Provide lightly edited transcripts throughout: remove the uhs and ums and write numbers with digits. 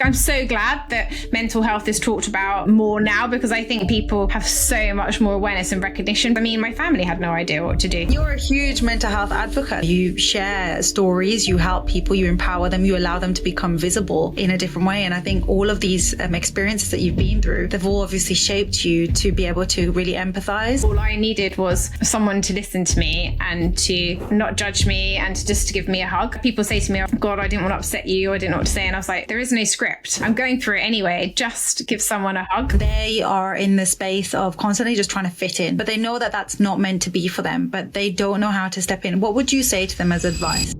I'm so glad that mental health is talked about more now, because I think people have so much more awareness and recognition. I mean, my family had no idea what to do. You're a huge mental health advocate. You share stories, you help people, you empower them, you allow them to become visible in a different way. And I think all of these experiences that you've been through, they've all obviously shaped you to be able to really empathize. All I needed was someone to listen to me and to not judge me and just to give me a hug. People say to me, oh God, I didn't want to upset you, or I didn't know what to say. And I was like, there is no script. I'm going through it anyway. Just give someone a hug. They are in the space of constantly just trying to fit in, but they know that that's not meant to be for them, but they don't know how to step in. What would you say to them as advice?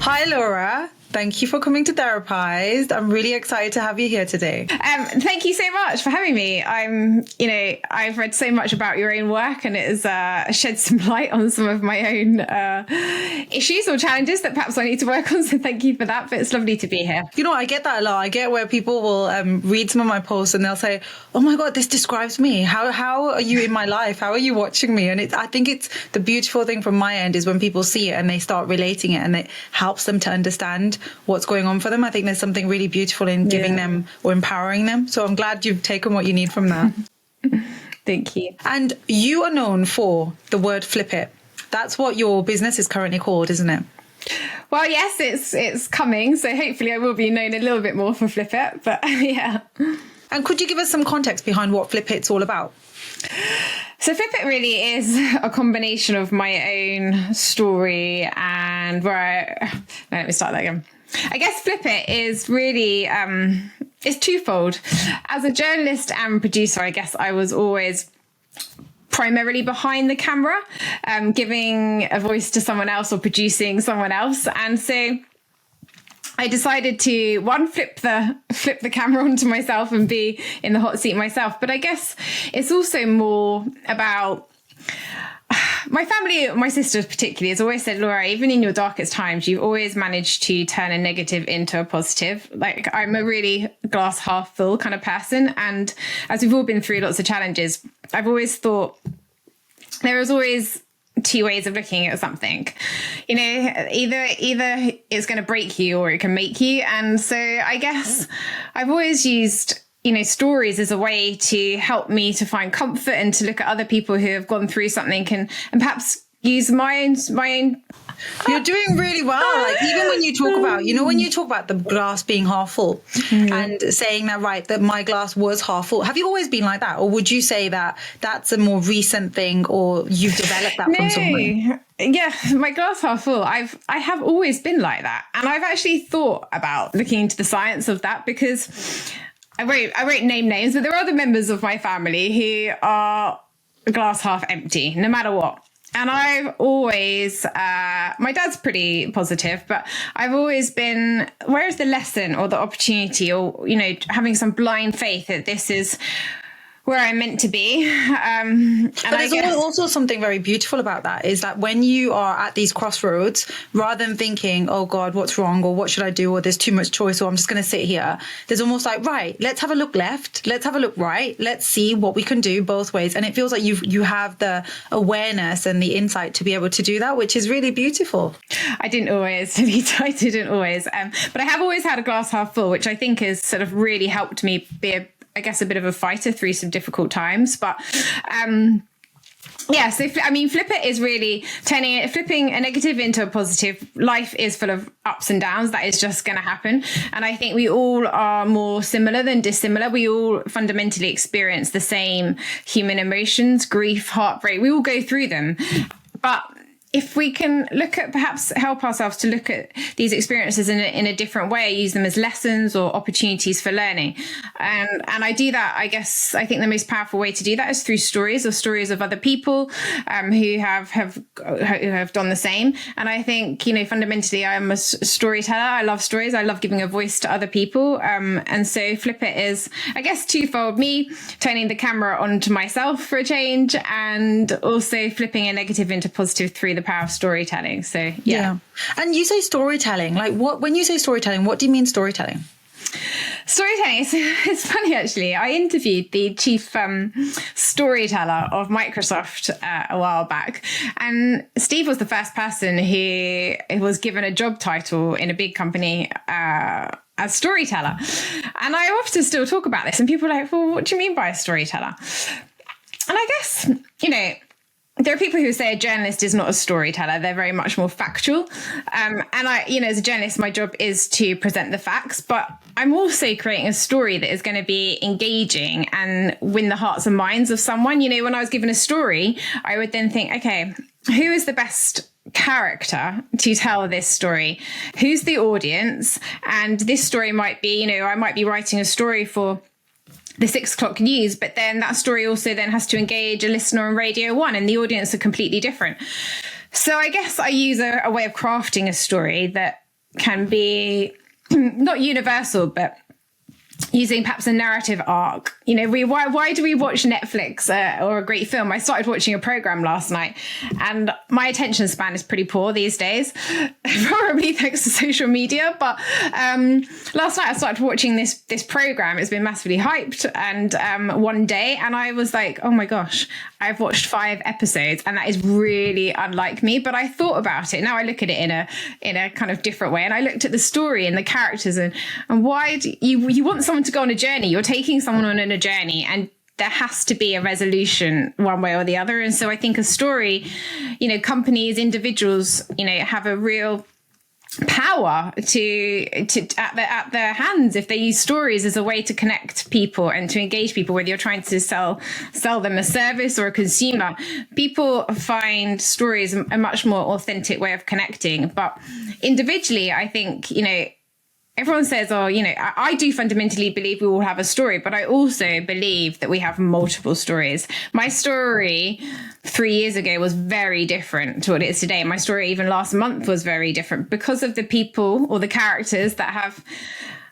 Hi, Laura. Thank you for coming to Therapised. I'm really excited to have you here today. Thank you so much for having me. I've read so much about your own work, and it has shed some light on some of my own issues or challenges that perhaps I need to work on. So thank you for that. But it's lovely to be here. You know, I get that a lot. I get where people will read some of my posts and they'll say, oh my God, this describes me. How are you in my life? How are you watching me? And I think it's the beautiful thing from my end is when people see it and they start relating it, and it helps them to understand what's going on for them. I think there's something really beautiful in giving them or empowering them. So I'm glad you've taken what you need from that. Thank you. And you are known for the word flip it. That's what your business is currently called, isn't it? Well, yes, it's coming. So hopefully I will be known a little bit more for Flip It. But yeah. And could you give us some context behind what Flip It's all about? So Flip It really is a combination of my own story and let me start that again. I guess Flip It is really, it's twofold. As a journalist and producer, I guess I was always primarily behind the camera, giving a voice to someone else or producing someone else. And so I decided to flip the camera onto myself and be in the hot seat myself. But I guess it's also more about my family. My sister particularly has always said, Laura, even in your darkest times, you've always managed to turn a negative into a positive. Like, I'm a really glass half full kind of person. And as we've all been through lots of challenges, I've always thought there is always two ways of looking at something. You know, either it's going to break you or it can make you. And so I guess I've always used, you know, stories as a way to help me to find comfort and to look at other people who have gone through something and perhaps use my own. You're doing really well. Like, even when you talk about, when you talk about the glass being half full and saying that, right, that my glass was half full. Have you always been like that? Or would you say that that's a more recent thing, or you've developed that from somewhere? Yeah, my glass half full. I have always been like that. And I've actually thought about looking into the science of that, because I won't name names, but there are other members of my family who are glass half empty, no matter what. And I've always, my dad's pretty positive, but I've always been, where is the lesson or the opportunity, or, having some blind faith that this is where I'm meant to be. But there's also something very beautiful about that, is that when you are at these crossroads, rather than thinking, oh God, what's wrong, or what should I do, or there's too much choice, or I'm just going to sit here, there's almost like, right, let's have a look left, let's have a look right, let's see what we can do both ways. And it feels like you have the awareness and the insight to be able to do that, which is really beautiful. I didn't always, but I have always had a glass half full, which I think has sort of really helped me be a bit of a fighter through some difficult times. But Flip It is really flipping a negative into a positive. Life is full of ups and downs. That is just going to happen. And I think we all are more similar than dissimilar. We all fundamentally experience the same human emotions, grief, heartbreak. We all go through them. But if we can help ourselves to look at these experiences in a different way, use them as lessons or opportunities for learning. And I do that, I think the most powerful way to do that is through stories of other people who have done the same. And I think, fundamentally, I'm a storyteller. I love stories. I love giving a voice to other people. And so Flip It is, I guess, twofold: me turning the camera onto myself for a change, and also flipping a negative into positive through the power of storytelling. So yeah. And you say storytelling, like when you say storytelling, what do you mean storytelling? Storytelling, it's funny actually. I interviewed the chief storyteller of Microsoft a while back, and Steve was the first person who was given a job title in a big company as storyteller. And I often still talk about this, and people are like, well, what do you mean by a storyteller? And I guess, there are people who say a journalist is not a storyteller. They're very much more factual. And I, as a journalist, my job is to present the facts, but I'm also creating a story that is going to be engaging and win the hearts and minds of someone. When I was given a story, I would then think, okay, who is the best character to tell this story? Who's the audience? And this story might be, I might be writing a story for the 6 o'clock news, but then that story also then has to engage a listener on Radio 1, and the audience are completely different. So I guess I use a way of crafting a story that can be not universal, but using perhaps a narrative arc. Why do we watch Netflix or a great film? I started watching a program last night, and my attention span is pretty poor these days, probably thanks to social media. But last night I started watching this program. It's been massively hyped, and one day, and I was like, oh my gosh, I've watched 5 episodes, and that is really unlike me. But I thought about it. Now I look at it in a kind of different way, and I looked at the story and the characters, and why do you want someone to go on a journey? You're taking someone on a journey, and there has to be a resolution one way or the other. And so I think a story, companies, individuals, have a real power to at their hands if they use stories as a way to connect people and to engage people, whether you're trying to sell them a service or a consumer. People find stories a much more authentic way of connecting. But individually, I think, everyone says, I do fundamentally believe we all have a story, but I also believe that we have multiple stories. My story 3 years ago was very different to what it is today. My story even last month was very different because of the people or the characters that have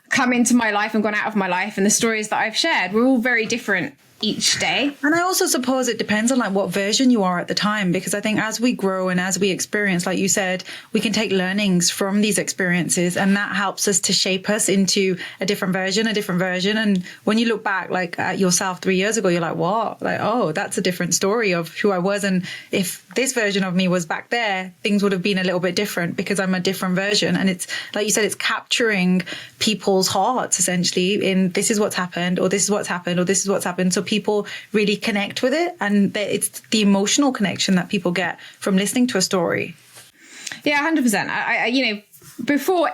come into my life and gone out of my life, and the stories that I've shared. We're all very different each day. And I also suppose it depends on what version you are at the time, because I think as we grow and as we experience, like you said, we can take learnings from these experiences, and that helps us to shape us into a different version. And when you look back at yourself 3 years ago, you're like, what? Oh, that's a different story of who I was. And if this version of me was back there, things would have been a little bit different because I'm a different version. And it's like you said, it's capturing people's hearts essentially in this is what's happened, or this is what's happened, or this is what's happened. So people really connect with it, and it's the emotional connection that people get from listening to a story. Yeah, 100%. I before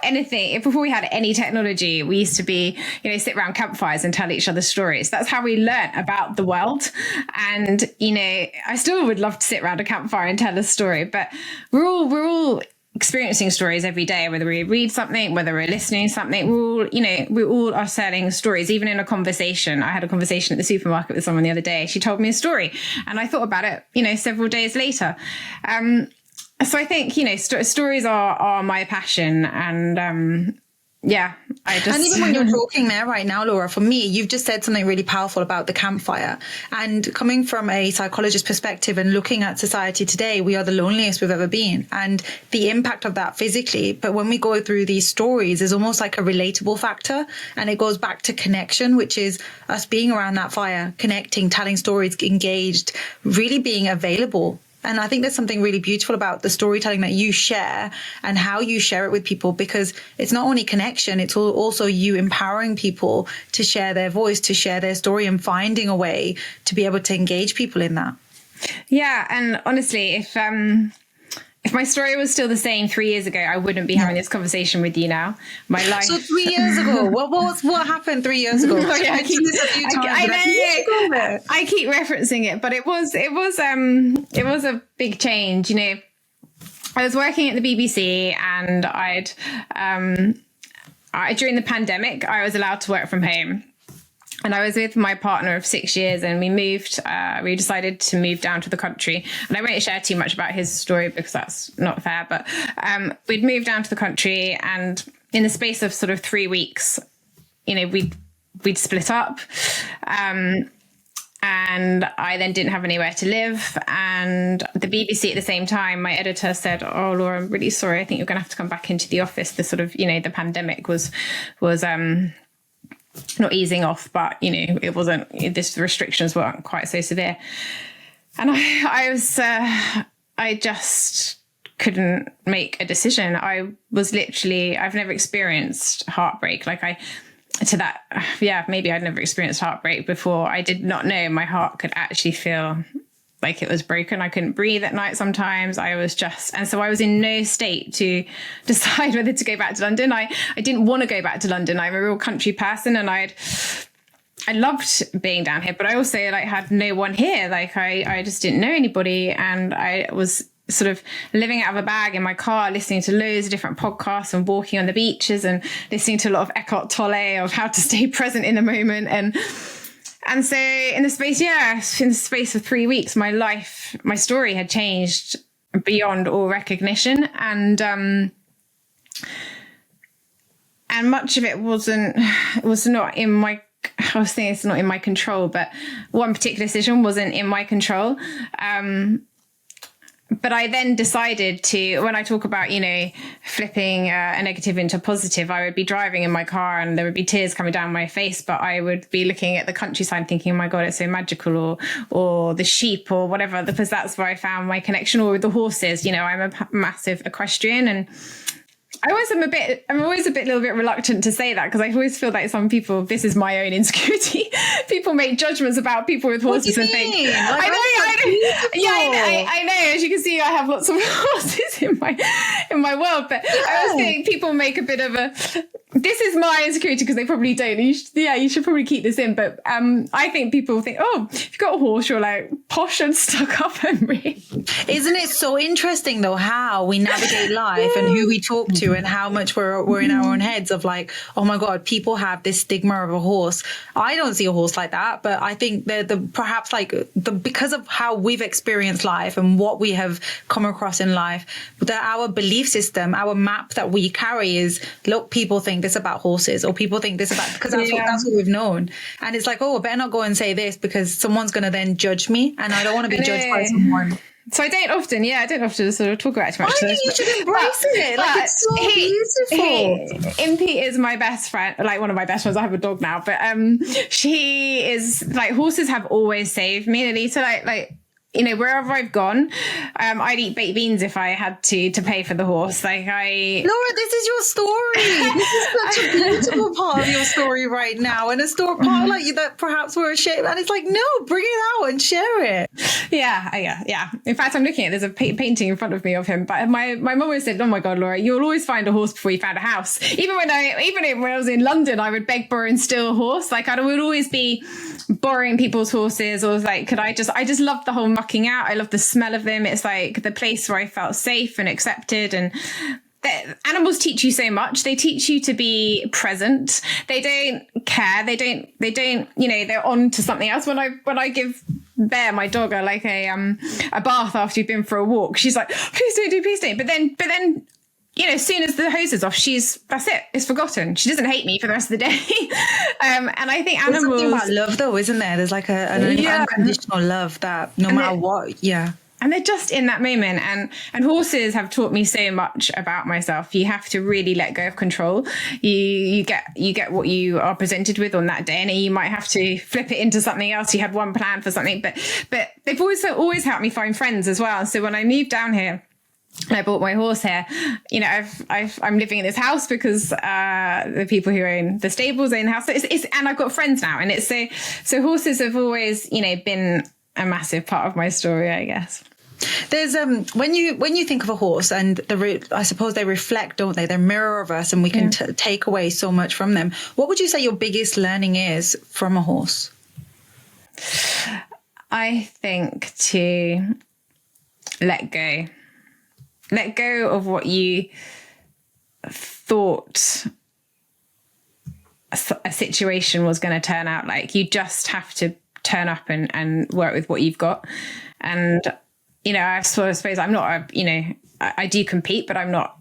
we had any technology, we used to be, sit around campfires and tell each other stories. That's how we learnt about the world. And, I still would love to sit around a campfire and tell a story, but we're all experiencing stories every day, whether we read something, whether we're listening to something. We all are selling stories, even in a conversation. I had a conversation at the supermarket with someone the other day. She told me a story, and I thought about it, several days later. So I think, stories are my passion, and and even when you're talking there right now, Laura, for me, you've just said something really powerful about the campfire. And coming from a psychologist perspective and looking at society today, we are the loneliest we've ever been, and the impact of that physically. But when we go through these stories, there's almost like a relatable factor, and it goes back to connection, which is us being around that fire, connecting, telling stories, engaged, really being available. And I think there's something really beautiful about the storytelling that you share and how you share it with people, because it's not only connection, it's also you empowering people to share their voice, to share their story, and finding a way to be able to engage people in that. Yeah. And honestly, if my story was still the same 3 years ago, I wouldn't be having this conversation with you now. My life. So 3 years ago, what happened 3 years ago? I keep referencing it, but it was a big change. I was working at the BBC, and during the pandemic, I was allowed to work from home. And I was with my partner of 6 years, and we decided to move down to the country. And I won't share too much about his story because that's not fair, but we'd moved down to the country, and in the space of sort of 3 weeks, we'd split up. And I then didn't have anywhere to live. And the BBC at the same time, my editor said, oh, Laura, I'm really sorry. I think you're going to have to come back into the office. The sort of, the pandemic was not easing off, but, you know, it wasn't, the restrictions weren't quite so severe. And I just couldn't make a decision. I was literally, I've never experienced heartbreak. Like maybe I'd never experienced heartbreak before. I did not know my heart could actually feel like it was broken. I couldn't breathe at night sometimes. And so I was in no state to decide whether to go back to London. I didn't want to go back to London. I'm a real country person, and I loved being down here, but I also had no one here. I just didn't know anybody, and I was sort of living out of a bag in my car, listening to loads of different podcasts and walking on the beaches and listening to a lot of Eckhart Tolle of how to stay present in the moment. And so in the space of 3 weeks, my story had changed beyond all recognition. And much of it was not in my, I was thinking it's not in my control, but one particular decision wasn't in my control. But I then decided to, when I talk about, you know, flipping a negative into positive, I would be driving in my car and there would be tears coming down my face, but I would be looking at the countryside thinking, oh my God, it's so magical, or the sheep or whatever, because that's where I found my connection, or with the horses. You know, I'm a massive equestrian, and I'm always a little bit reluctant to say that, because I always feel like some people, this is my own insecurity. People make judgments about people with horses and things. I know. As you can see, I have lots of horses in my world, but I always think people make a bit of this is my insecurity, because they probably don't. You should probably keep this in. But I think people think, oh, if you've got a horse, you're like posh and stuck up and really. Isn't it so interesting though how we navigate life and who we talk to and how much we're in our own heads of like, oh my God, people have this stigma of a horse. I don't see a horse like that, but I think perhaps because of how we've experienced life and what we have come across in life, that our belief system, our map that we carry is, look, people think this about horses, or people think this about, because that's what we've known. And it's like, oh, I better not go and say this because someone's going to then judge me, and I don't want to be judged by someone. So I don't often sort of talk about it too much. I think you should embrace it. Like, it's so beautiful. Impy is my best friend, like one of my best friends. I have a dog now, but she is like, horses have always saved me. Lalitaa, like you know, wherever I've gone, I'd eat baked beans if I had to pay for the horse. Laura, this is your story. This is such a beautiful part of your story right now, and a story part like you that perhaps we're ashamed. And it's like, no, bring it out and share it. Yeah. In fact, I'm looking at, there's a painting in front of me of him. But my mum always said, oh my God, Laura, you'll always find a horse before you found a house. Even when I was in London, I would beg, borrow, and steal a horse. Like I would always be borrowing people's horses, or like, I just loved the whole mucking out. I love the smell of them. It's like the place where I felt safe and accepted. And animals teach you so much. They teach you to be present. They don't care. They don't, you know, they're on to something else. When I give Bear, my dog, a bath after you've been for a walk, she's like, please don't. But then, you know, as soon as the hose is off, that's it. It's forgotten. She doesn't hate me for the rest of the day. And I think animals... There's something about love though, isn't there? There's like an unconditional love that no matter what, And they're just in that moment. And horses have taught me so much about myself. You have to really let go of control. You get what you are presented with on that day, and you might have to flip it into something else. You had one plan for something, but they've always helped me find friends as well. So when I moved down here, I bought my horse here. You know, I'm living in this house because the people who own the stables own the house. So and I've got friends now, and it's so horses have always, you know, been a massive part of my story, I guess. There's when you think of a horse, and I suppose they reflect, don't they? They're a mirror of us, and we can take away so much from them. What would you say your biggest learning is from a horse? I think to let go. Let go of what you thought a situation was going to turn out like. You just have to turn up and work with what you've got. And, you know, I suppose I'm not I do compete, but I'm not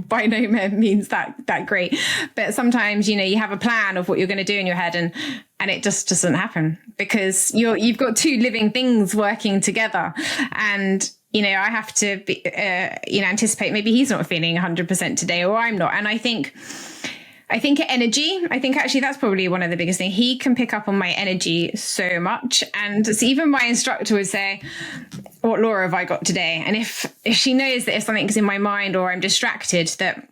by no means that great. But sometimes, you know, you have a plan of what you're going to do in your head, and it just doesn't happen because you've got two living things working together. And you know, I have to be, anticipate maybe he's not feeling 100% today, or I'm not. And I think I think energy. I think actually that's probably one of the biggest things. He can pick up on my energy so much. And so even my instructor would say, what Laura have I got today? And if she knows that if something's in my mind or I'm distracted, that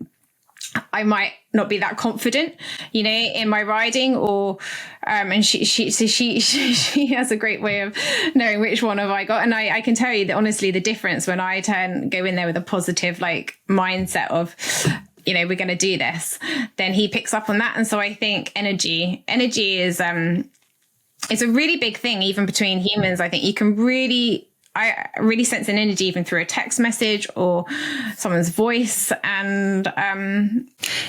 I might not be that confident, you know, in my riding, or and she has a great way of knowing which one have I got. And I can tell you that honestly, the difference when I go in there with a positive like mindset of, you know, we're going to do this, then he picks up on that. And so I think energy is it's a really big thing even between humans. I think you can I really sense an energy even through a text message or someone's voice. And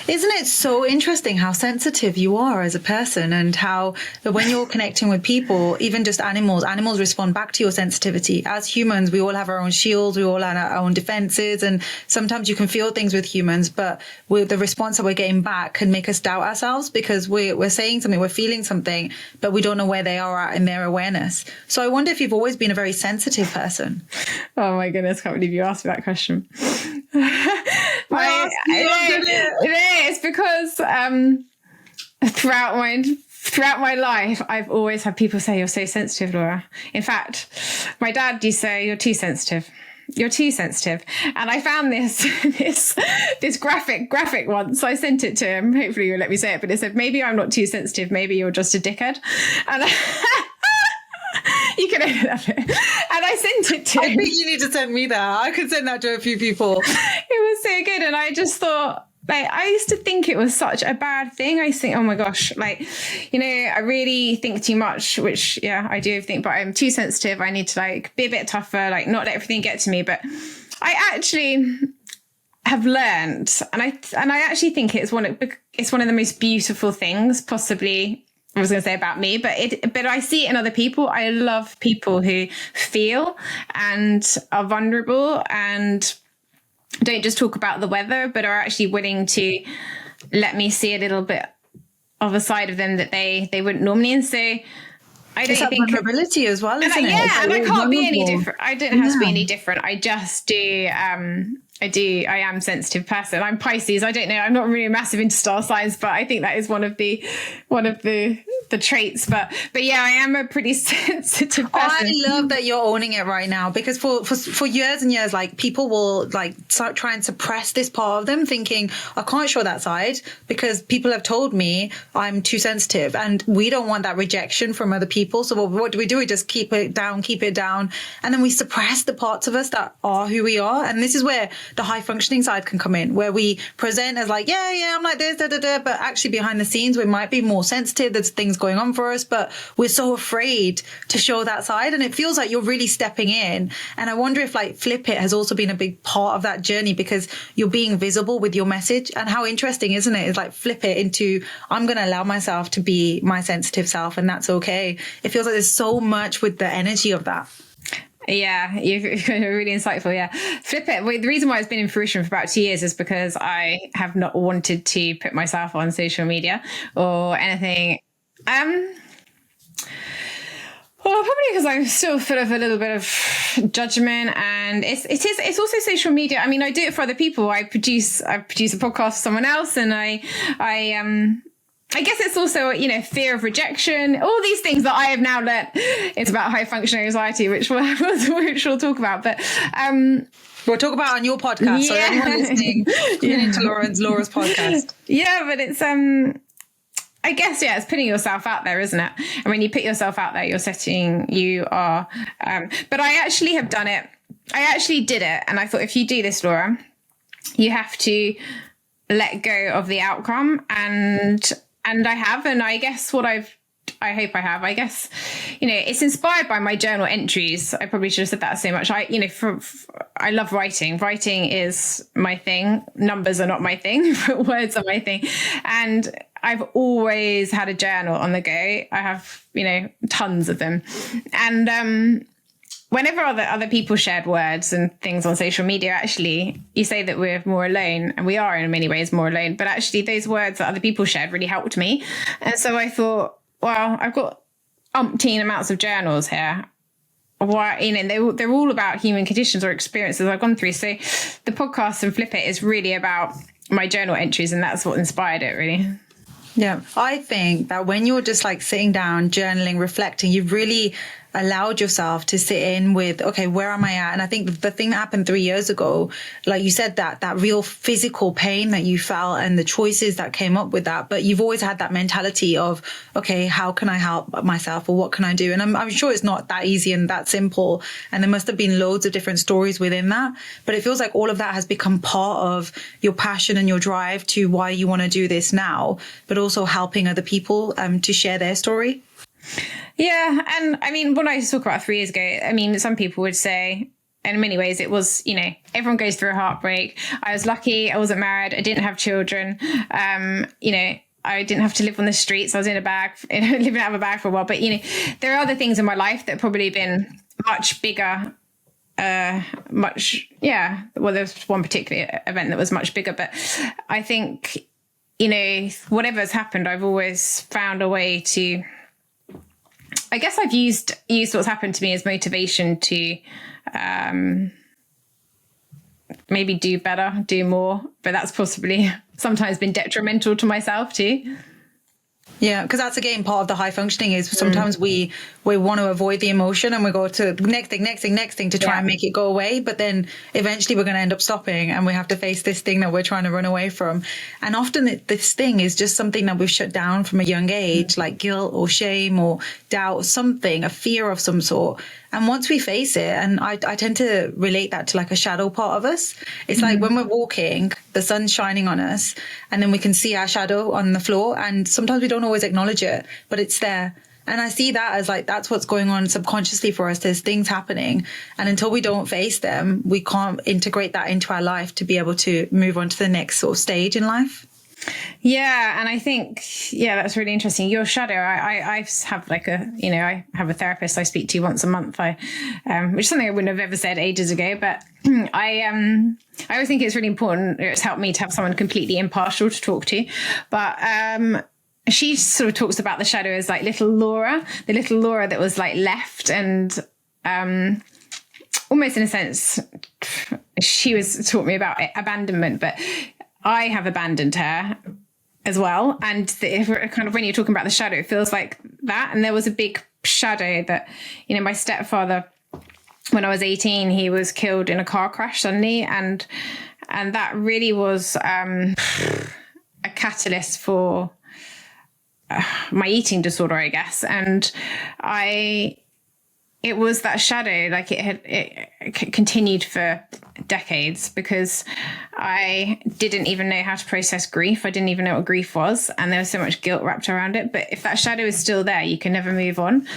isn't it so interesting how sensitive you are as a person, and how when you're connecting with people, even just animals respond back to your sensitivity. As humans, we all have our own shields, we all have our own defenses, and sometimes you can feel things with humans, but with the response that we're getting back can make us doubt ourselves, because we're saying something, we're feeling something, but we don't know where they are at in their awareness. So I wonder if you've always been a very sensitive person. Oh my goodness, can't believe you asked me that question. It's because throughout my life, I've always had people say, you're so sensitive, Laura. In fact, my dad used to say, you're too sensitive. You're too sensitive. And I found this graphic once. I sent it to him. Hopefully you'll let me say it, but it said, maybe I'm not too sensitive. Maybe you're just a dickhead. And you can edit it. And I sent it to him. I think you need to send me that. I could send that to a few people. It was so good. And I just thought, like, I used to think it was such a bad thing. I used to think, oh my gosh, like, you know, I really think too much, which, yeah, I do think, but I'm too sensitive. I need to like be a bit tougher, like not let everything get to me. But I actually have learned, and I actually think it's one of the most beautiful things possibly. I was going to say about me, but I see it in other people. I love people who feel and are vulnerable and don't just talk about the weather, but are actually willing to let me see a little bit of a side of them that they wouldn't normally. And so I don't think vulnerability as well, isn't it? Yeah, and I can't be any different. I don't have to be any different. I just do. I am a sensitive person. I'm Pisces. I don't know. I'm not really massive into star signs, but I think that is one of the traits. But yeah, I am a pretty sensitive person. I love that you're owning it right now, because for years and years, like people will like start try and suppress this part of them, thinking I can't show that side because people have told me I'm too sensitive, and we don't want that rejection from other people. So what do? We just keep it down, and then we suppress the parts of us that are who we are. And this is where the high functioning side can come in, where we present as like, yeah, I'm like this, but actually behind the scenes, we might be more sensitive. There's things going on for us, but we're so afraid to show that side. And it feels like you're really stepping in. And I wonder if like Flip It has also been a big part of that journey, because you're being visible with your message. And how interesting, isn't it? It's like flip it into, I'm going to allow myself to be my sensitive self, and that's okay. It feels like there's so much with the energy of that. Yeah, you're really insightful. Yeah. Flip It. Well, the reason why it's been in fruition for about 2 years is because I have not wanted to put myself on social media or anything. Well, probably because I'm still full of a little bit of judgment, and it's also social media. I mean, I do it for other people. I produce a podcast for someone else, and I guess it's also, you know, fear of rejection, all these things that I have now learned. It's about high functioning anxiety, which we'll talk about. But we'll talk about on your podcast. So everyone listening, tune into Laura's podcast. Yeah, but it's I guess, yeah, it's putting yourself out there, isn't it? And when you put yourself out there, but I actually have done it. I actually did it. And I thought, if you do this, Laura, you have to let go of the outcome. And I have. And I guess I hope I guess, you know, it's inspired by my journal entries. I probably should have said that so much. I love writing. Writing is my thing. Numbers are not my thing, but words are my thing. And I've always had a journal on the go. I have, you know, tons of them. And whenever other people shared words and things on social media, actually, you say that we're more alone, and we are in many ways more alone. But actually, those words that other people shared really helped me. And so I thought, well, I've got umpteen amounts of journals here. Why, you know, they're all about human conditions or experiences I've gone through. So the podcast and Flip It is really about my journal entries, and that's what inspired it, really. Yeah, I think that when you're just like sitting down, journaling, reflecting, you've really allowed yourself to sit in with, okay, where am I at? And I think the thing that happened 3 years ago, like you said, that real physical pain that you felt and the choices that came up with that, but you've always had that mentality of, okay, how can I help myself, or what can I do? And I'm sure it's not that easy and that simple. And there must have been loads of different stories within that, but it feels like all of that has become part of your passion and your drive to why you want to do this now, but also helping other people to share their story. Yeah. And I mean, when I talk about 3 years ago, I mean, some people would say, in many ways, it was, you know, everyone goes through a heartbreak. I was lucky. I wasn't married. I didn't have children. You know, I didn't have to live on the streets. I was in a bag, living out of a bag for a while. But, you know, there are other things in my life that have probably been much bigger. Well, there's one particular event that was much bigger. But I think, you know, whatever's happened, I've always found a way to, I guess I've used what's happened to me as motivation to maybe do better, do more, but that's possibly sometimes been detrimental to myself too. Yeah, because that's again part of the high functioning is sometimes we want to avoid the emotion and we go to next thing to try and make it go away. But then eventually we're going to end up stopping and we have to face this thing that we're trying to run away from. And often this thing is just something that we've shut down from a young age, like guilt or shame or doubt or something, a fear of some sort. And once we face it, and I tend to relate that to like a shadow part of us. It's like when we're walking, the sun's shining on us and then we can see our shadow on the floor. And sometimes we don't always acknowledge it, but it's there. And I see that as like, that's what's going on subconsciously for us. There's things happening. And until we don't face them, we can't integrate that into our life to be able to move on to the next sort of stage in life. Yeah. And I think, that's really interesting. Your shadow, I have like I have a therapist I speak to once a month, which is something I wouldn't have ever said ages ago, but I always think it's really important. It's helped me to have someone completely impartial to talk to, but, she sort of talks about the shadow as like the little Laura that was like left and, almost in a sense, she was taught me about abandonment, but I have abandoned her as well. And kind of when you're talking about the shadow, it feels like that. And there was a big shadow that, you know, my stepfather, when I was 18, he was killed in a car crash suddenly. And that really was a catalyst for my eating disorder, I guess. And it was that shadow, like it continued for decades because I didn't even know how to process grief. I didn't even know what grief was. And there was so much guilt wrapped around it. But if that shadow is still there, you can never move on.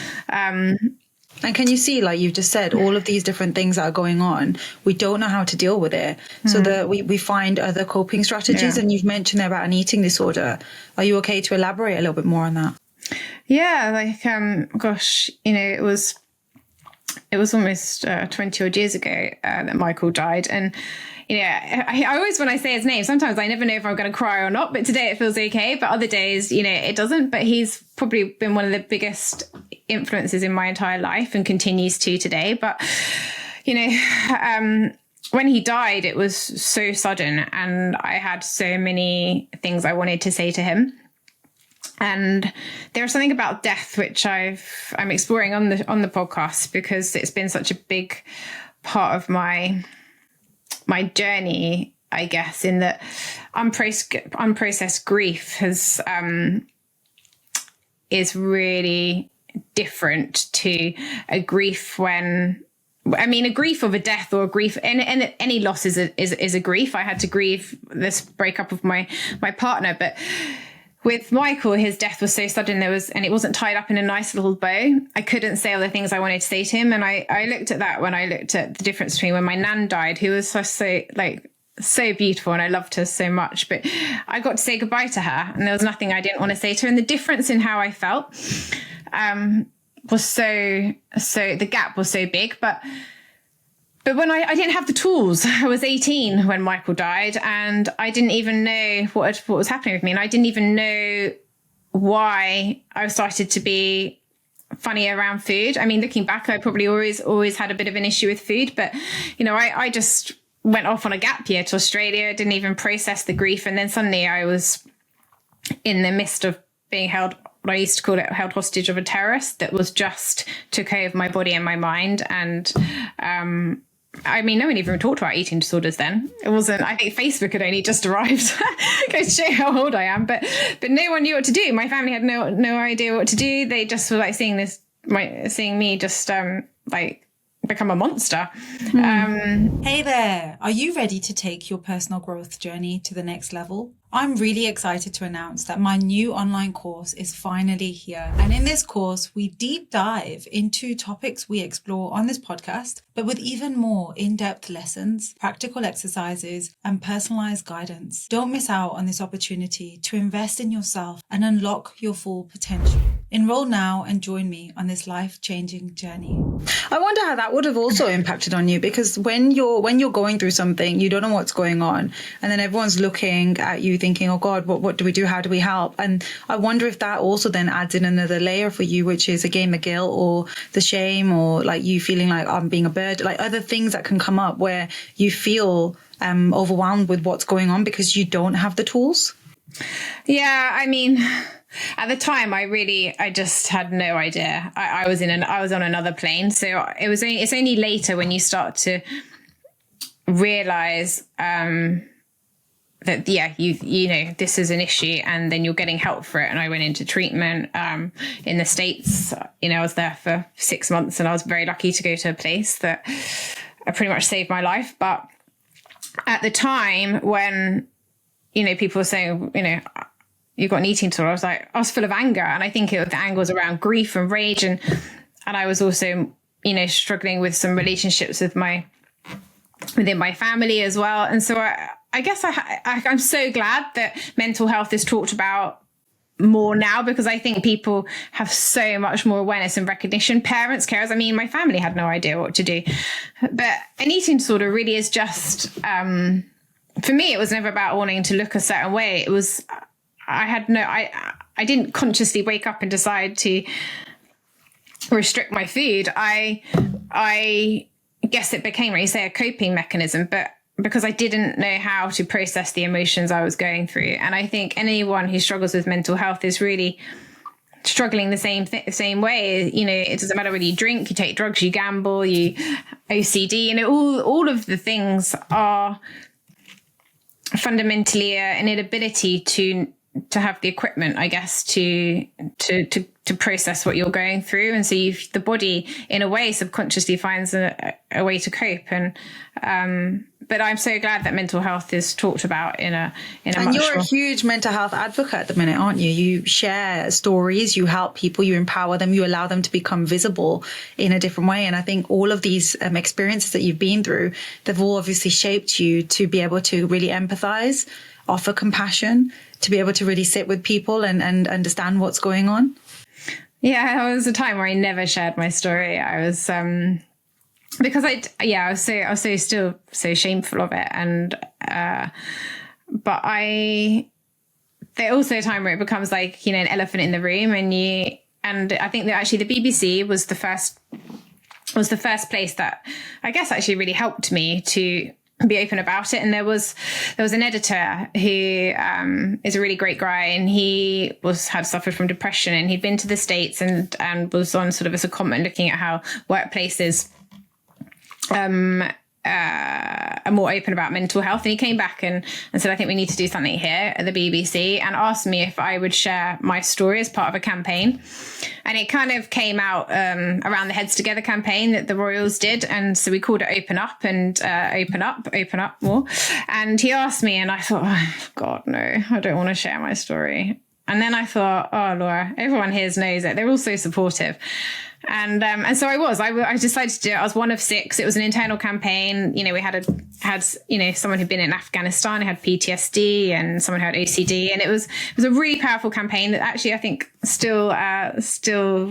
And can you see, like you've just said, all of these different things that are going on, we don't know how to deal with it. So that we find other coping strategies. And you've mentioned there about an eating disorder. Are you okay to elaborate a little bit more on that? Yeah, like, gosh, you know, it was almost 20 odd years ago that Michael died. And, you know, I always, when I say his name, sometimes I never know if I'm going to cry or not, but today it feels okay. But other days, you know, it doesn't. But he's probably been one of the biggest influences in my entire life and continues to today. But, you know, when he died, it was so sudden and I had so many things I wanted to say to him. And there's something about death which I'm exploring on the podcast because it's been such a big part of my journey, I guess, in that unprocessed grief is really different to a grief a grief of a death or a grief, and any loss is a grief. I had to grieve this breakup of my partner, but with Michael, his death was so sudden and it wasn't tied up in a nice little bow. I couldn't say all the things I wanted to say to him. And I looked at that when I looked at the difference between when my nan died, who was so beautiful and I loved her so much, but I got to say goodbye to her and there was nothing I didn't want to say to her. And the difference in how I felt was the gap was so big, but when I didn't have the tools. I was 18 when Michael died and I didn't even know what was happening with me. And I didn't even know why I started to be funny around food. I mean, looking back, I probably always had a bit of an issue with food, but, you know, I just went off on a gap year to Australia. I didn't even process the grief. And then suddenly I was in the midst of being held, what I used to call it, held hostage of a terrorist that was just took over my body and my mind. And I mean, no one even talked about eating disorders then. It wasn't, I think Facebook had only just arrived. Goes to show how old I am, but no one knew what to do. My family had no idea what to do. They just were like seeing me just like become a monster. Hey there, are you ready to take your personal growth journey to the next level? I'm really excited to announce that my new online course is finally here. And in this course, we deep dive into topics we explore on this podcast, but with even more in-depth lessons, practical exercises, and personalized guidance. Don't miss out on this opportunity to invest in yourself and unlock your full potential. Enroll now and join me on this life-changing journey. I wonder how that would have also impacted on you, because when you're going through something, you don't know what's going on, and then everyone's looking at you thinking, oh God, what do we do? How do we help? And I wonder if that also then adds in another layer for you, which is again the guilt or the shame, or like you feeling like I'm being a bird, like other things that can come up where you feel overwhelmed with what's going on because you don't have the tools. Yeah, I mean, at the time, I just had no idea. I was on another plane. So it's only later when you start to realize that, yeah, you know, this is an issue, and then you're getting help for it. And I went into treatment in the States. You know, I was there for 6 months, and I was very lucky to go to a place that pretty much saved my life. But at the time when, you know, people were saying, you know, you've got an eating disorder, I was full of anger. And I think the anger was around grief and rage. And I was also, you know, struggling with some relationships within my family as well. And so I guess I'm so glad that mental health is talked about more now, because I think people have so much more awareness and recognition. Parents, carers. I mean, my family had no idea what to do. But an eating disorder really is just, for me, it was never about wanting to look a certain way. It was, I didn't consciously wake up and decide to restrict my food. I guess it became, like you say, a coping mechanism, but because I didn't know how to process the emotions I was going through. And I think anyone who struggles with mental health is really struggling the same way. You know, it doesn't matter whether you drink, you take drugs, you gamble, you OCD, you know, all of the things are fundamentally an inability to have the equipment, I guess, to process what you're going through. And so the body, in a way, subconsciously finds a way to cope. And but I'm so glad that mental health is talked about in a and you're a huge mental health advocate at the minute, aren't you? You share stories, you help people, you empower them, you allow them to become visible in a different way. And I think all of these experiences that you've been through, they've all obviously shaped you to be able to really empathize, offer compassion, to be able to really sit with people and understand what's going on. Yeah, there was a time where I never shared my story. I was because I was still so shameful of it, and but there's also a time where it becomes like, you know, an elephant in the room, and I think that actually the BBC was the first place that I guess actually really helped me to be open about it. And there was an editor who is a really great guy, and he had suffered from depression, and he'd been to the States and was on sort of as a comment looking at how workplaces are more open about mental health. And he came back and said, I think we need to do something here at the BBC, and asked me if I would share my story as part of a campaign. And it kind of came out around the Heads Together campaign that the Royals did. And so we called it Open Up, and open up more. And he asked me, and I thought, oh, God, no, I don't want to share my story. And then I thought, oh, Laura, everyone here knows it. They're all so supportive. And so I decided to do it. I was one of 6. It was an internal campaign. You know, we had you know, someone who'd been in Afghanistan who had PTSD, and someone who had OCD. And it was a really powerful campaign that actually I think still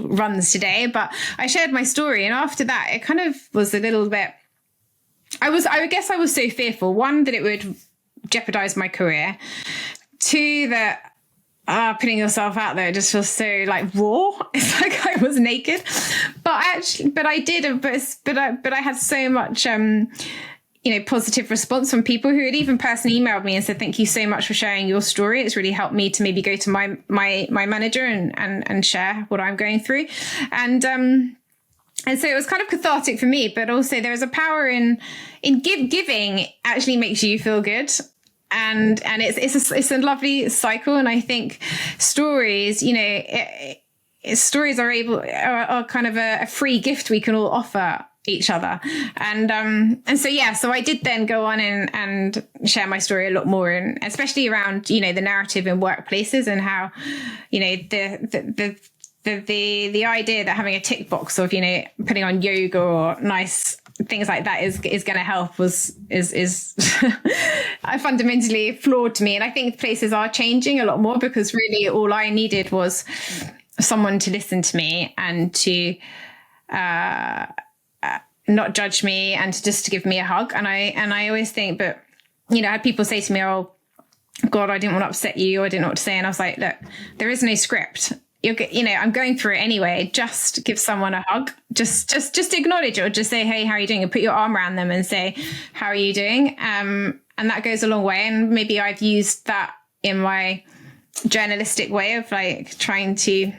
runs today. But I shared my story, and after that, it kind of was a little bit, I guess I was so fearful. 1, that it would jeopardize my career. 2, that putting yourself out there just feels so like raw. It's like I was naked, but I had so much, positive response from people who had even personally emailed me and said, thank you so much for sharing your story. It's really helped me to maybe go to my manager and share what I'm going through. And so it was kind of cathartic for me, but also there is a power in giving actually makes you feel good. And it's a lovely cycle. And I think stories, stories are kind of a free gift we can all offer each other. And so I did then go on and share my story a lot more, and especially around, the narrative in workplaces and how, the idea that having a tick box of, putting on yoga or nice things like that is going to help is fundamentally flawed to me. And I think places are changing a lot more, because really all I needed was someone to listen to me and to not judge me and just to give me a hug. And I always think, but I had people say to me, oh God, I didn't want to upset you, or I didn't know what to say. And I was like, look, there is no script. I'm going through it anyway. Just give someone a hug. Just acknowledge it, or just say, hey, how are you doing? And put your arm around them and say, how are you doing? And that goes a long way. And maybe I've used that in my journalistic way of like trying to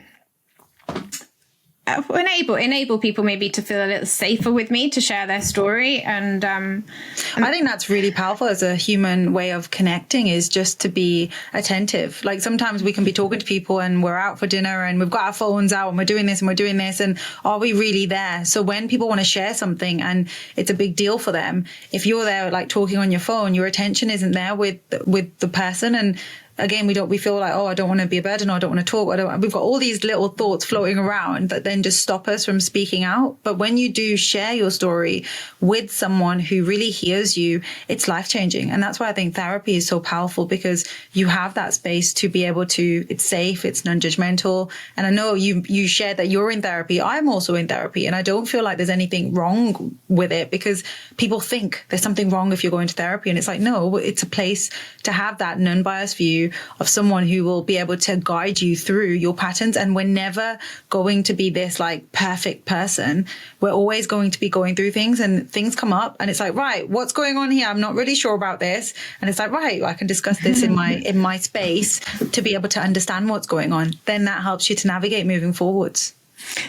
enable people maybe to feel a little safer with me to share their story. And I think that's really powerful as a human way of connecting, is just to be attentive. Like sometimes we can be talking to people and we're out for dinner and we've got our phones out and we're doing this and we're doing this, and are we really there? So when people want to share something and it's a big deal for them, if you're there like talking on your phone, your attention isn't there with the person. And again, we feel like, oh, I don't want to be a burden, or I don't want to talk. We've got all these little thoughts floating around that then just stop us from speaking out. But when you do share your story with someone who really hears you, it's life-changing. And that's why I think therapy is so powerful, because you have that space to be able to, it's safe, it's non-judgmental. And I know you shared that you're in therapy. I'm also in therapy, and I don't feel like there's anything wrong with it, because people think there's something wrong if you're going to therapy. And it's like, no, it's a place to have that non-biased view of someone who will be able to guide you through your patterns. And we're never going to be this like perfect person. We're always going to be going through things, and things come up and it's like, right, what's going on here? I'm not really sure about this. And it's like, right, I can discuss this in my space to be able to understand what's going on. Then that helps you to navigate moving forwards.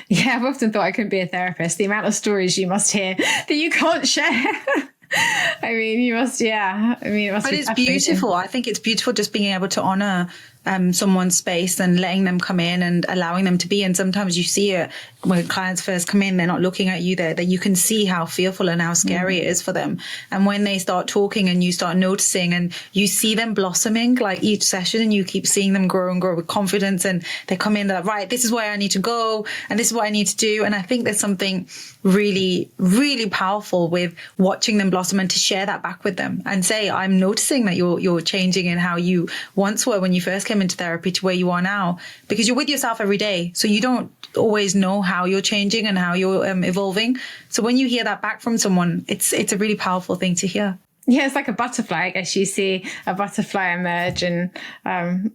Yeah, I've often thought I couldn't be a therapist. The amount of stories you must hear that you can't share. I mean, you must, yeah. I mean, it must but be it's beautiful. I think it's beautiful just being able to honor someone's space and letting them come in and allowing them to be. And sometimes you see it when clients first come in, they're not looking at you there, that you can see how fearful and how scary it is for them. And when they start talking and you start noticing and you see them blossoming, like each session, and you keep seeing them grow and grow with confidence, and they come in, they're like, right, this is where I need to go and this is what I need to do. And I think there's something really, really powerful with watching them blossom, and to share that back with them and say, I'm noticing that you're changing in how you once were when you first came into therapy to where you are now, because you're with yourself every day. So you don't always know how you're changing and how you're evolving. So when you hear that back from someone, it's a really powerful thing to hear. Yeah, it's like a butterfly. I guess you see a butterfly emerge, and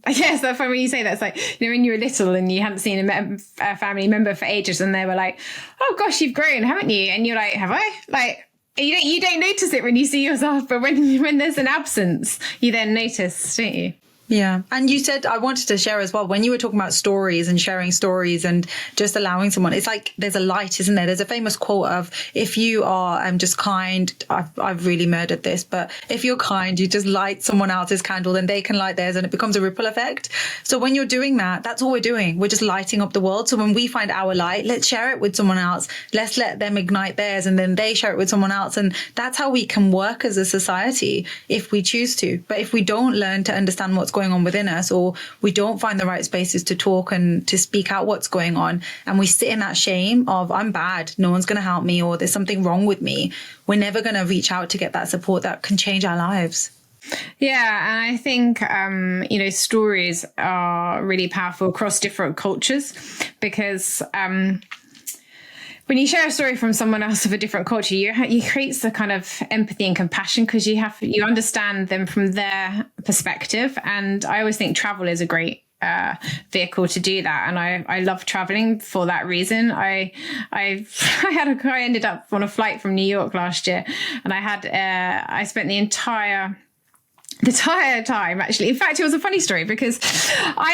it's so funny when you say that. It's like, when you were little and you hadn't seen a family member for ages, and they were like, "Oh gosh, you've grown, haven't you?" And you're like, "Have I?" Like, you don't notice it when you see yourself, but when there's an absence, you then notice, don't you? Yeah. And you said, I wanted to share as well, when you were talking about stories and sharing stories and just allowing someone, it's like there's a light, isn't there? There's a famous quote of, if you are just kind, I've really murdered this, but if you're kind, you just light someone else's candle and they can light theirs, and it becomes a ripple effect. So when you're doing that, that's all we're doing. We're just lighting up the world. So when we find our light, let's share it with someone else. Let's let them ignite theirs, and then they share it with someone else. And that's how we can work as a society if we choose to. But if we don't learn to understand what's going on within us, or we don't find the right spaces to talk and to speak out what's going on, and we sit in that shame of, I'm bad, no one's going to help me, or there's something wrong with me, we're never going to reach out to get that support that can change our lives. Yeah, and I think, stories are really powerful across different cultures, because when you share a story from someone else of a different culture, you create a kind of empathy and compassion, because you understand them from their perspective. And I always think travel is a great vehicle to do that. And I love traveling for that reason. I ended up on a flight from New York last year, and I spent the entire time, actually. In fact, it was a funny story because I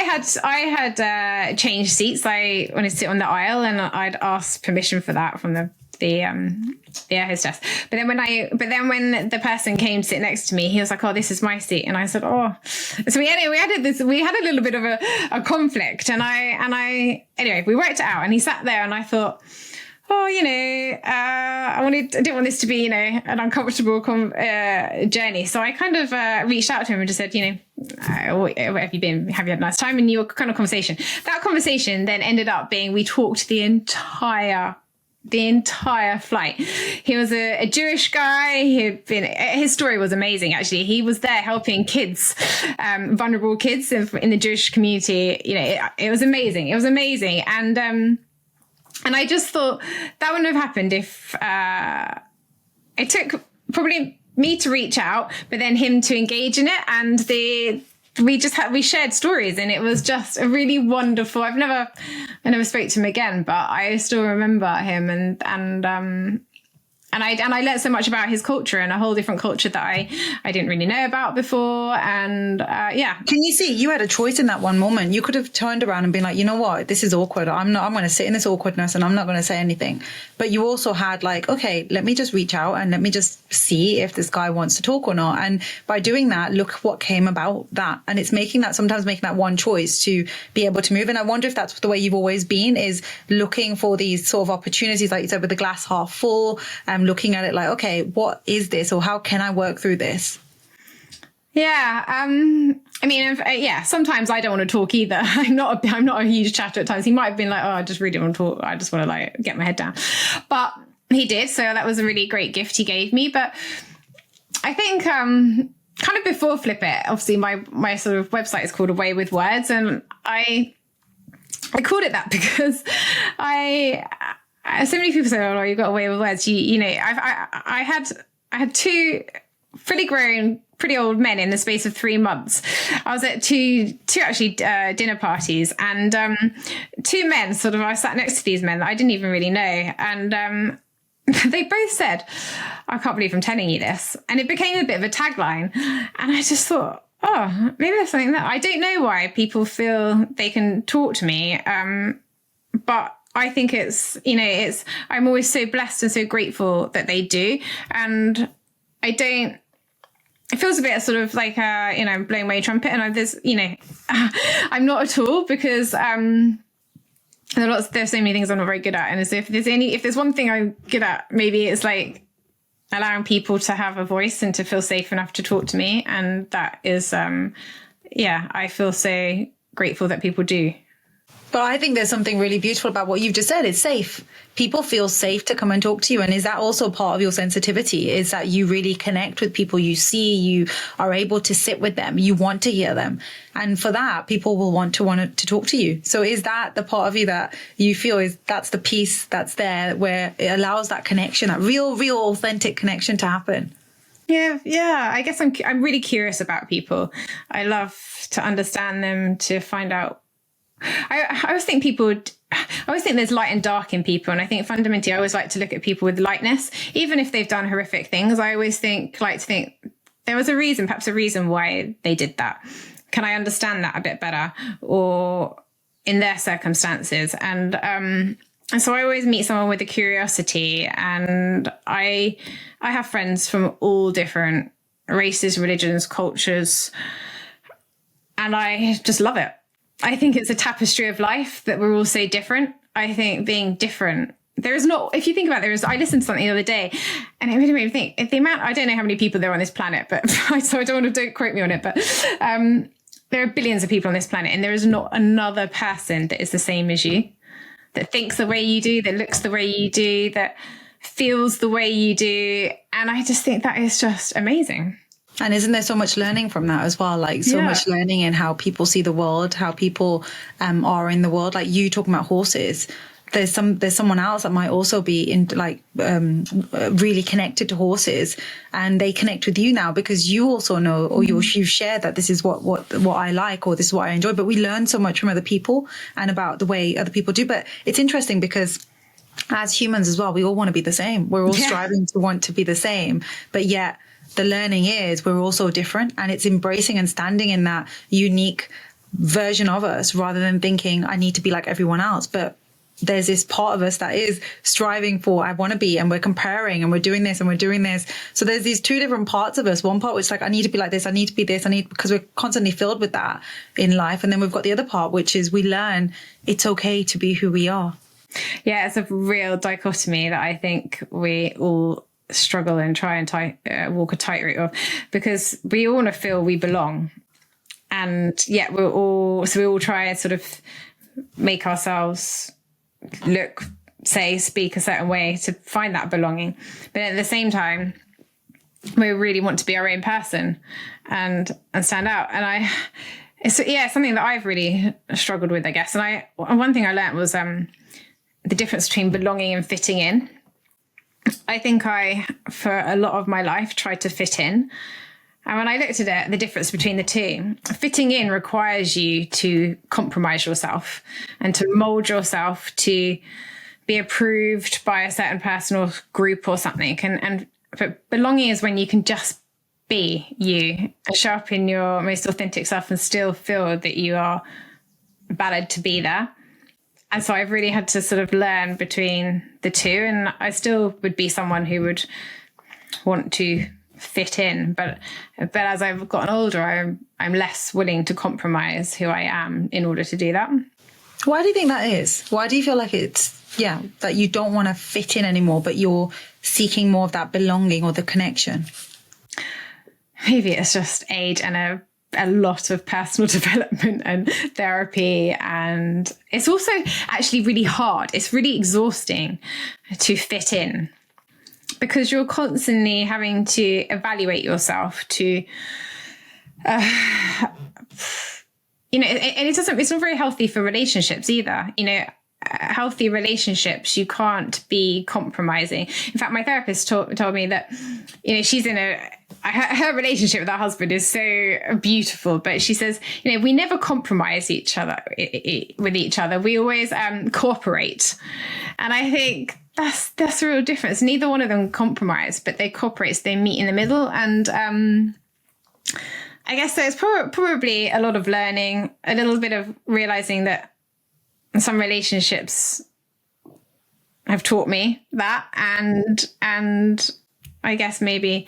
had changed seats. I wanted to sit on the aisle, and I'd asked permission for that from the air hostess. But then when the person came to sit next to me, he was like, "Oh, this is my seat," and I said, "Oh." So we had a little bit of a conflict, and anyway, we worked it out, and he sat there, and I thought, oh, I didn't want this to be, an uncomfortable journey. So I kind of reached out to him and just said, where have you been? Have you had a nice time? And your kind of conversation. That conversation then ended up being, we talked the entire flight. He was a Jewish guy. His story was amazing, actually. He was there helping kids, vulnerable kids in the Jewish community. It was amazing. It was amazing. And I just thought that wouldn't have happened if it took probably me to reach out, but then him to engage in it. And we shared stories, and it was just a really wonderful. I never spoke to him again, but I still remember him, and I learned so much about his culture, and a whole different culture that I didn't really know about before. And Can you see, you had a choice in that one moment. You could have turned around and been like, you know what, this is awkward. I'm going to sit in this awkwardness, and I'm not going to say anything. But you also had like, okay, let me just reach out and let me just see if this guy wants to talk or not. And by doing that, look what came about that. And it's sometimes making that one choice to be able to move. And I wonder if that's the way you've always been, is looking for these sort of opportunities, like you said, with the glass half full, looking at it like, okay, what is this, or how can I work through this? Yeah. Sometimes I don't want to talk either. I'm not a huge chatter at times. He might have been like, oh, I just really want to talk. I just want to like get my head down. But he did. So that was a really great gift he gave me. But I think, kind of before Flip It, obviously my sort of website is called Away with Words. And I called it that because so many people say, "Oh, you got away with words." I had two fully grown, pretty old men in the space of 3 months. I was at two actually dinner parties, and two men I sat next to these men that I didn't even really know, and they both said, "I can't believe I'm telling you this," and it became a bit of a tagline. And I just thought, oh, maybe there's something that I don't know why people feel they can talk to me, but I think I'm always so blessed and so grateful that they do. And it feels a bit sort of like, blowing my trumpet, and I'm not at all, because, there's so many things I'm not very good at. And if there's one thing I'm good at, maybe it's like allowing people to have a voice and to feel safe enough to talk to me. And that is, I feel so grateful that people do. But I think there's something really beautiful about what you've just said. It's safe. People feel safe to come and talk to you. And is that also part of your sensitivity? Is that you really connect with people you see, you are able to sit with them, you want to hear them. And for that, people will want to talk to you. So is that the part of you that you feel that's the piece that's there, where it allows that connection, that real, authentic connection to happen? Yeah. I guess I'm really curious about people. I love to understand them, to find out. I always think there's light and dark in people. And I think fundamentally, I always like to look at people with lightness, even if they've done horrific things. I always like to think there was perhaps a reason why they did that. Can I understand that a bit better, or in their circumstances? And so I always meet someone with a curiosity, and I have friends from all different races, religions, cultures, and I just love it. I think it's a tapestry of life that we're all so different. I think being different, if you think about it, I listened to something the other day, and it really made me think, if the amount, I don't know how many people there are on this planet, but so don't quote me on it, but there are billions of people on this planet, and there is not another person that is the same as you, that thinks the way you do, that looks the way you do, that feels the way you do. And I just think that is just amazing. And isn't there so much learning from that as well? Like much learning in how people see the world, how people are in the world. Like you talking about horses. there's someone else that might also be in like really connected to horses, and they connect with you now because you also know, or you share that this is what I like, or this is what I enjoy. But we learn so much from other people and about the way other people do. But it's interesting because as humans as well, we all want to be the same. We're all striving to want to be the same, but yet the learning is we're all so different, and it's embracing and standing in that unique version of us rather than thinking I need to be like everyone else. But there's this part of us that is striving for I want to be, and we're comparing, and we're doing this and we're doing this. So there's these two different parts of us. One part which is like I need to be like this, I need to be this, because we're constantly filled with that in life. And then we've got the other part which is we learn it's okay to be who we are. Yeah, it's a real dichotomy that I think we all struggle and try and walk a tightrope of, because we all want to feel we belong. And yet we all try and sort of make ourselves look, say, speak a certain way to find that belonging. But at the same time, we really want to be our own person and stand out. And it's something that I've really struggled with, I guess. And one thing I learned was the difference between belonging and fitting in. I think I, for a lot of my life, tried to fit in. And when I looked at it, the difference between the two, fitting in requires you to compromise yourself and to mold yourself to be approved by a certain person or group or something. But belonging is when you can just be you and show up in your most authentic self and still feel that you are valid to be there. And so I've really had to sort of learn between the two. And I still would be someone who would want to fit in, but as I've gotten older, I'm less willing to compromise who I am in order to do that. Why do you think that is? Why do you feel like it's that you don't want to fit in anymore, but you're seeking more of that belonging or the connection? Maybe it's just age and a lot of personal development and therapy, and it's also actually really hard. It's really exhausting to fit in, because you're constantly having to evaluate yourself to, and it's not very healthy for relationships either. Healthy relationships, you can't be compromising. In fact, my therapist told me that, she's in her relationship with her husband is so beautiful, but she says, we never compromise with each other. We always cooperate. And I think that's a real difference. Neither one of them compromise, but they cooperate. So they meet in the middle. And I guess there's probably a lot of learning, a little bit of realizing that some relationships have taught me that. And I guess maybe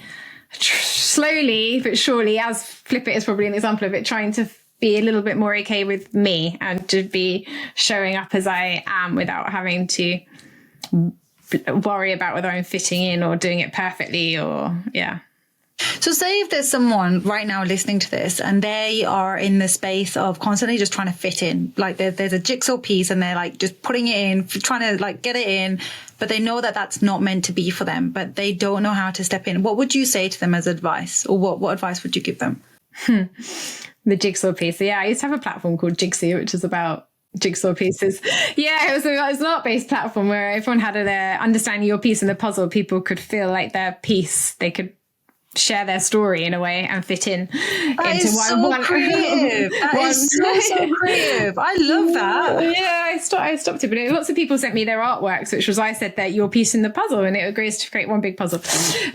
slowly but surely, as Flip It is probably an example of it, trying to be a little bit more okay with me and to be showing up as I am without having to worry about whether I'm fitting in or doing it perfectly So say if there's someone right now listening to this and they are in the space of constantly just trying to fit in, like there's a jigsaw piece and they're like just putting it in, trying to like get it in, but they know that that's not meant to be for them, but they don't know how to step in. What would you say to them as advice, or what advice would you give them? The jigsaw piece. Yeah, I used to have a platform called Jigsaw, which is about jigsaw pieces. Yeah, it was an art-based platform where everyone had understanding your piece in the puzzle. People could feel like their piece, they could share their story in a way and fit in into one creative. That is so creative. I love that. Yeah, I stopped it, but lots of people sent me their artworks, which was, I said that your piece in the puzzle, and it agrees to create one big puzzle.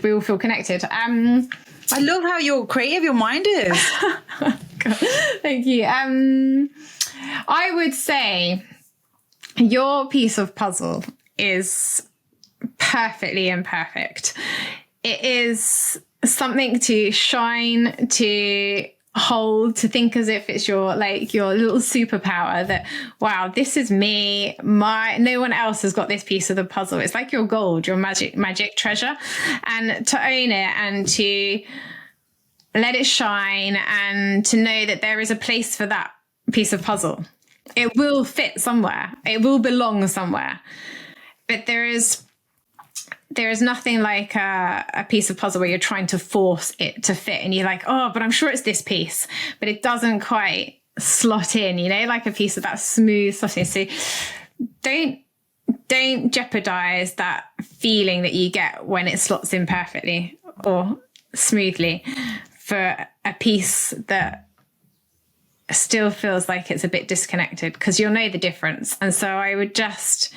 We all feel connected. I love how you're creative your mind is. Thank you. I would say your piece of puzzle is perfectly imperfect. It is something to shine, to hold, to think as if it's your little superpower that, wow, this is me. No one else has got this piece of the puzzle. It's like your gold, your magic treasure, and to own it and to let it shine and to know that there is a place for that piece of puzzle. It will fit somewhere. It will belong somewhere. But there is nothing like a piece of puzzle where you're trying to force it to fit and you're like, oh, but I'm sure it's this piece, but it doesn't quite slot in, like a piece of that smooth slotting. So don't don't jeopardize that feeling that you get when it slots in perfectly or smoothly for a piece that still feels like it's a bit disconnected, because you'll know the difference. And so I would just,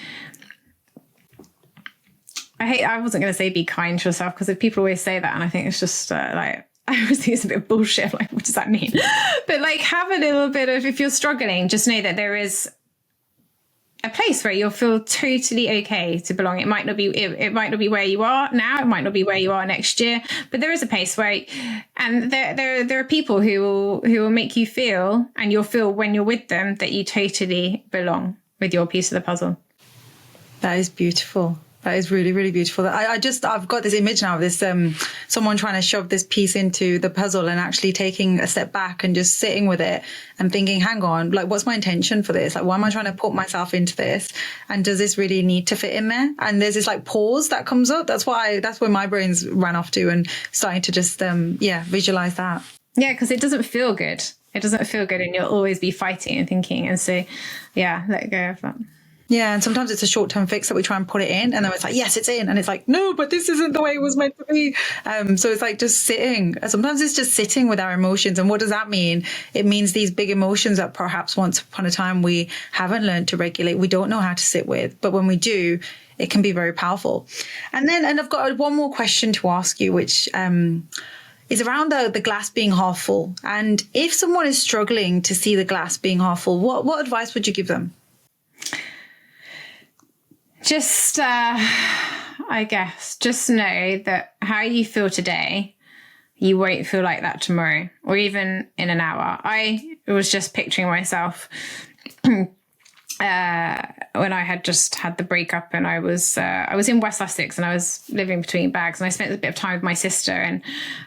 I wasn't going to say be kind to yourself, because people always say that, and I think it's just like, I always think it's a bit of bullshit. Like, what does that mean? But like, have a little bit of, if you're struggling, just know that there is a place where you'll feel totally okay to belong. It might not be, it might not be where you are now. It might not be where you are next year, but there is a place where, and there are people who will make you feel, and you'll feel when you're with them, that you totally belong with your piece of the puzzle. That is beautiful. That is really, really beautiful. I've got this image now of this, someone trying to shove this piece into the puzzle and actually taking a step back and just sitting with it and thinking, hang on, like, what's my intention for this? Like, why am I trying to put myself into this? And does this really need to fit in there? And there's this like pause that comes up. That's where my brain's ran off to, and starting to just, visualize that. Yeah, because it doesn't feel good. It doesn't feel good, and you'll always be fighting and thinking. And so, yeah, let go of that. Yeah, and sometimes it's a short-term fix that we try and put it in, and then it's like, yes, it's in, and it's like, no, but this isn't the way it was meant to be. So it's like just sitting. Sometimes it's just sitting with our emotions. And what does that mean? It means these big emotions that perhaps once upon a time we haven't learned to regulate, we don't know how to sit with, but when we do, it can be very powerful. And I've got one more question to ask you, which is around the glass being half full. And if someone is struggling to see the glass being half full, what advice would you give them? Just, I guess, just know that how you feel today, you won't feel like that tomorrow or even in an hour. I was just picturing myself when I had just had the breakup, and I was in West Sussex, and I was living between bags, and I spent a bit of time with my sister, and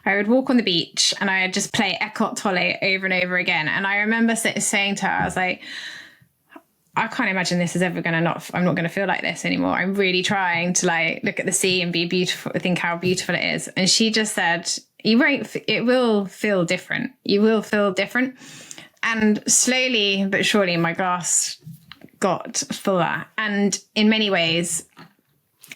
I would walk on the beach and I would just play Eckhart Tolle over and over again. And I remember saying to her, I was like, I can't imagine this is ever I'm not going to feel like this anymore. I'm really trying to like look at the sea and be beautiful, think how beautiful it is. And she just said, it will feel different. You will feel different. And slowly but surely my glass got fuller. And in many ways,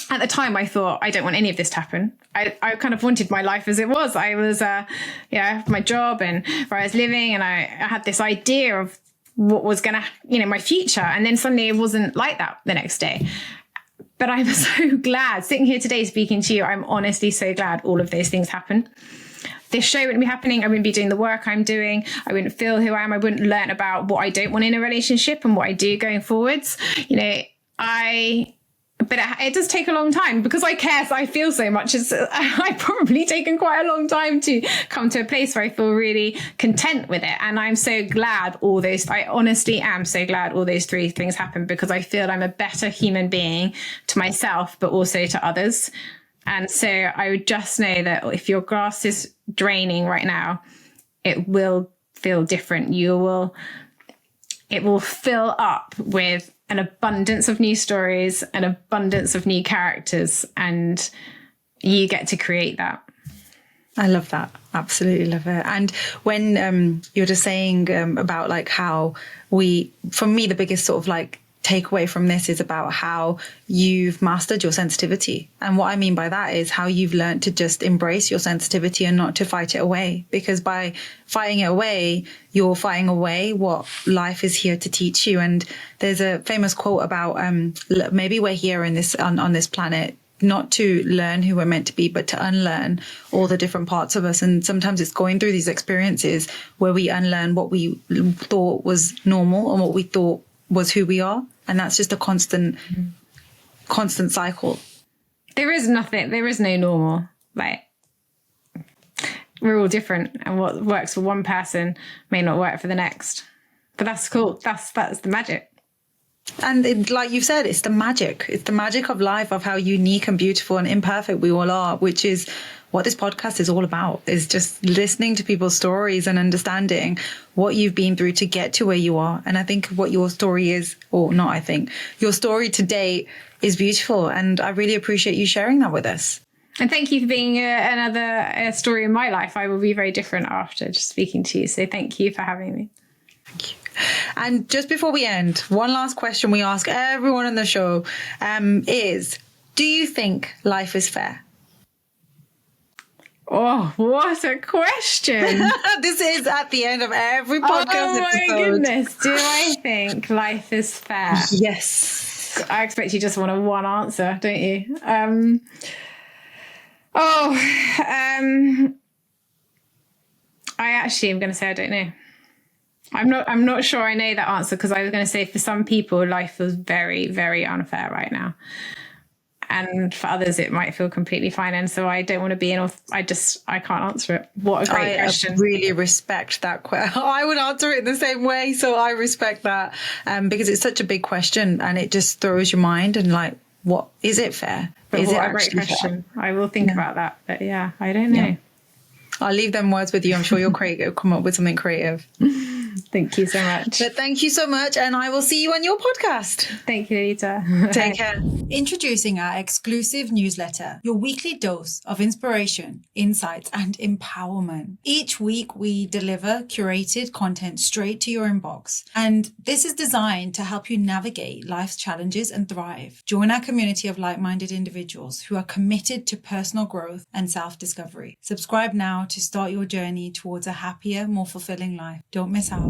at the time I thought, I don't want any of this to happen. I kind of wanted my life as it was. I was, my job and where I was living. And I had this idea of what was going to, my future. And then suddenly it wasn't like that the next day. But I'm so glad, sitting here today speaking to you, I'm honestly so glad all of those things happened. This show wouldn't be happening. I wouldn't be doing the work I'm doing. I wouldn't feel who I am. I wouldn't learn about what I don't want in a relationship and what I do going forwards. But it does take a long time because I care. So I feel so much. I've probably taken quite a long time to come to a place where I feel really content with it. And I'm so glad I honestly am so glad all those three things happened, because I feel I'm a better human being to myself, but also to others. And so I would just know that if your glass is draining right now, it will feel different. It will fill up with an abundance of new stories, an abundance of new characters, and you get to create that. I love that. Absolutely love it. And when you're just saying about like how for me, the biggest sort of like takeaway from this is about how you've mastered your sensitivity. And what I mean by that is how you've learned to just embrace your sensitivity and not to fight it away. Because by fighting it away, you're fighting away what life is here to teach you. And there's a famous quote about maybe we're here in this on this planet not to learn who we're meant to be, but to unlearn all the different parts of us. And sometimes it's going through these experiences where we unlearn what we thought was normal and what we thought was who we are. And that's just a constant cycle. There is no normal. Like, we're all different, and what works for one person may not work for the next. But that's cool. That's the magic. And like you've said, it's the magic. It's the magic of life, of how unique and beautiful and imperfect we all are, which is what this podcast is all about, is just listening to people's stories and understanding what you've been through to get to where you are. And I think what your story is, your story to date is beautiful. And I really appreciate you sharing that with us. And thank you for being another story in my life. I will be very different after just speaking to you. So thank you for having me. Thank you. And just before we end, one last question we ask everyone on the show is, do you think life is fair? Oh, what a question. This is at the end of every podcast episode. Oh my goodness. Do I think life is fair? Yes. I expect you just want a one answer, don't you? I actually am going to say I don't know. I'm not sure I know that answer, because I was going to say for some people life feels very, very unfair right now. And for others, it might feel completely fine. And so I don't want to be I can't answer it. What a great question. I really respect that question. I would answer it in the same way. So I respect that because it's such a big question and it just throws your mind and like, what is it fair? But is what it a great question. Fair? I will think about that. But yeah, I don't know. Yeah. I'll leave them words with you. I'm sure you're creative. Come up with something creative. Thank you so much. But thank you so much. And I will see you on your podcast. Thank you, Lalitaa. Take care. Introducing our exclusive newsletter, your weekly dose of inspiration, insights, and empowerment. Each week, we deliver curated content straight to your inbox. And this is designed to help you navigate life's challenges and thrive. Join our community of like-minded individuals who are committed to personal growth and self-discovery. Subscribe now to start your journey towards a happier, more fulfilling life. Don't miss out.